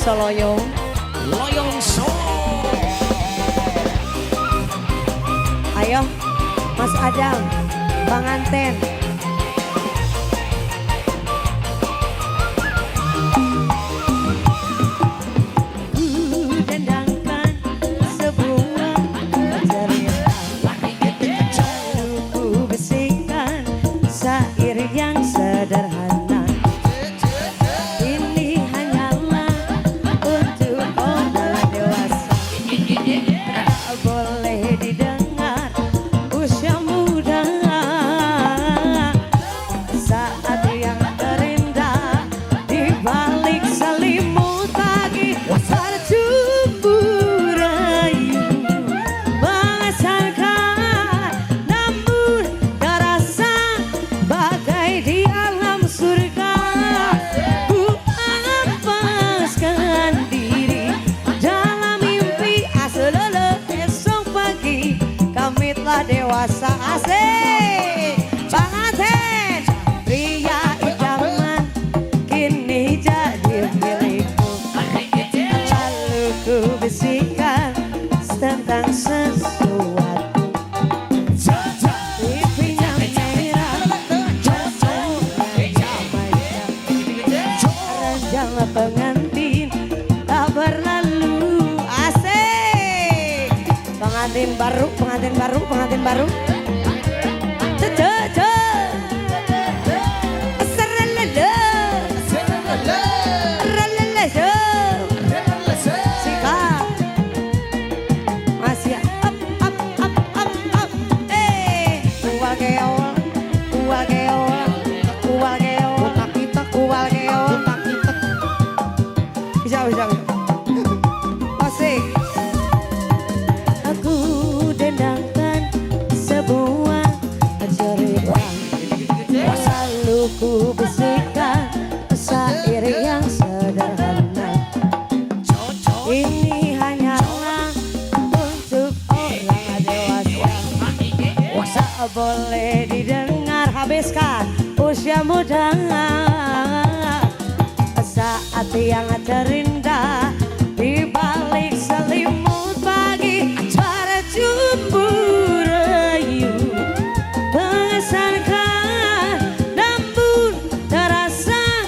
bisa loyong. Loyong Solo. Ayo Mas Adam, penganten. Yang sederhana ini hanyalah untuk orang dewasa, tak boleh didengar usia muda. Saat yang terindah di balik selimut pagi tercumbu rayu mengesankan, namun terasa bagai di alam surga. Ku lepaskan diri dalam mimpi aselele. Esok pagi kami telah dewasa. Asik pengantin pria idaman kini jadi milikku. Lalu ku bisikan tentang sesuatu. Pipinya merah, ranjang pengantin tak berlalu. Asik pengantin baru, pengantin baru, pengantin baru. Cece serelele serelele sikap masih up kual geol kual geol kual geol kita kual geol kita bisa asik. Aku dendangkan sebuah cerita, lalu ku bisikan syair yang sederhana. Ini hanyalah untuk orang dewasa, tak boleh didengar. Habiskan usia muda. Saat yang terindah di balik selimut pagi tercumbu rayu mengesankan, namun terasa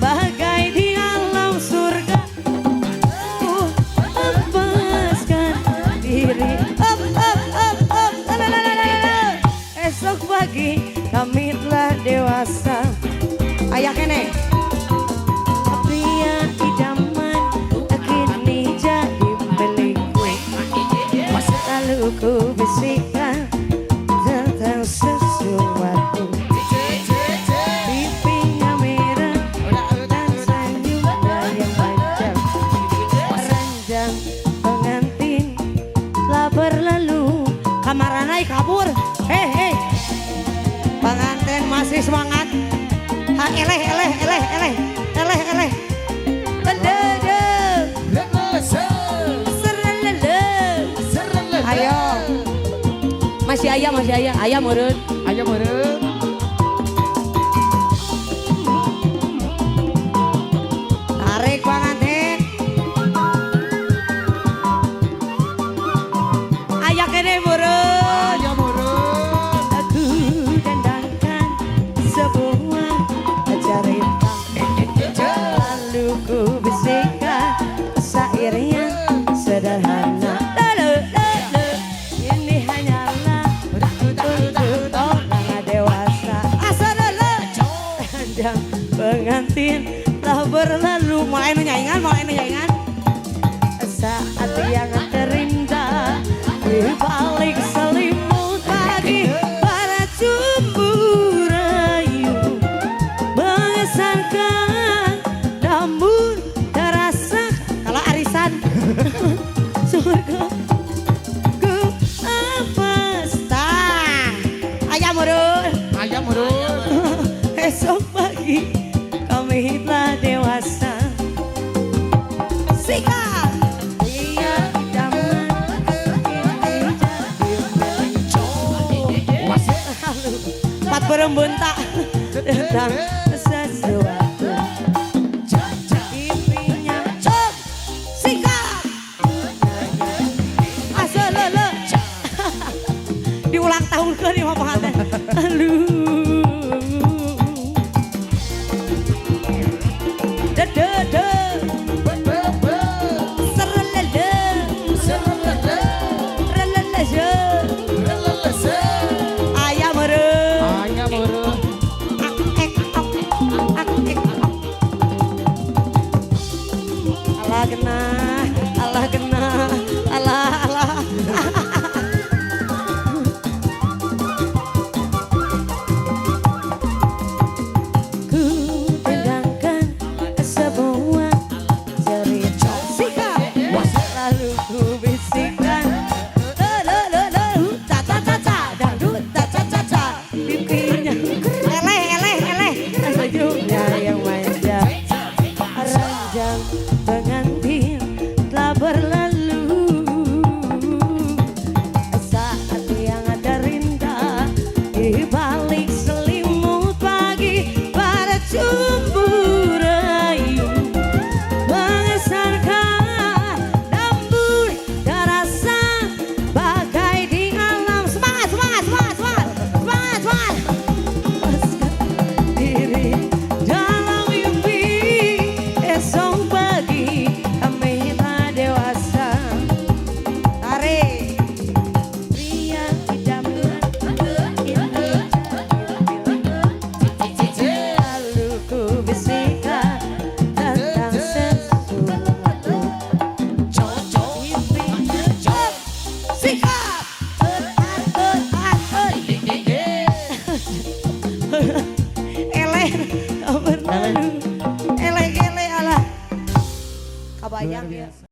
bagai di alam surga. Lepaskan diri. Esok pagi kami telah dewasa. Ayah kene pria idaman kini jadi milikku. Lalu ku bisikan tentang sesuatu. Pipinya merah dan senyumnya yang panjang. Ranjang pengantin telah berlalu. Kamaranai kabur. Hei pengantin masih semangat. Eleh ayo masih ayam urut tarik pengantin ayah kene murut. Aku dendangkan sebuah cerita, lalu ku bisikan syair yang sederhana. Ini hanyalah untuk orang dewasa. Ranjang pengantin telah berlalu. Mulai nyanyian. Saat yang terindah di balik selimut pagi tercumbu rayu mengesankan, namun terasa kalau arisan surga. Ku pesta ayam urut. Esok pagi kami telah dewasa. Sikat dia idaman ini jadi empat berembun tak tentang sesuatu. Pipinya diulang tahun ke nih mama teh. Aduh. Dede. Serelele. Relele. Ayam meureun. Ak, ek, ok. Allah genah, Allah genah, Allah. Ku dengarkan sebuah cerita singkat, lalu ku bisikkan, dangdut, pipinya, eleh, senyumnya yang manja, ranjang pengantin telah berlalu, saat yang ada rinda di balik selimut pagi pada sumbu rayu, mengesankan namun terasa bagai di alam. Semangat diri dalam mimpi esok pagi kami telah dewasa. Tarik pria idaman ini lalu ku bisikan tentang sesuatu. Sikap eleh tak berlalu, eleh alah kabayang ya.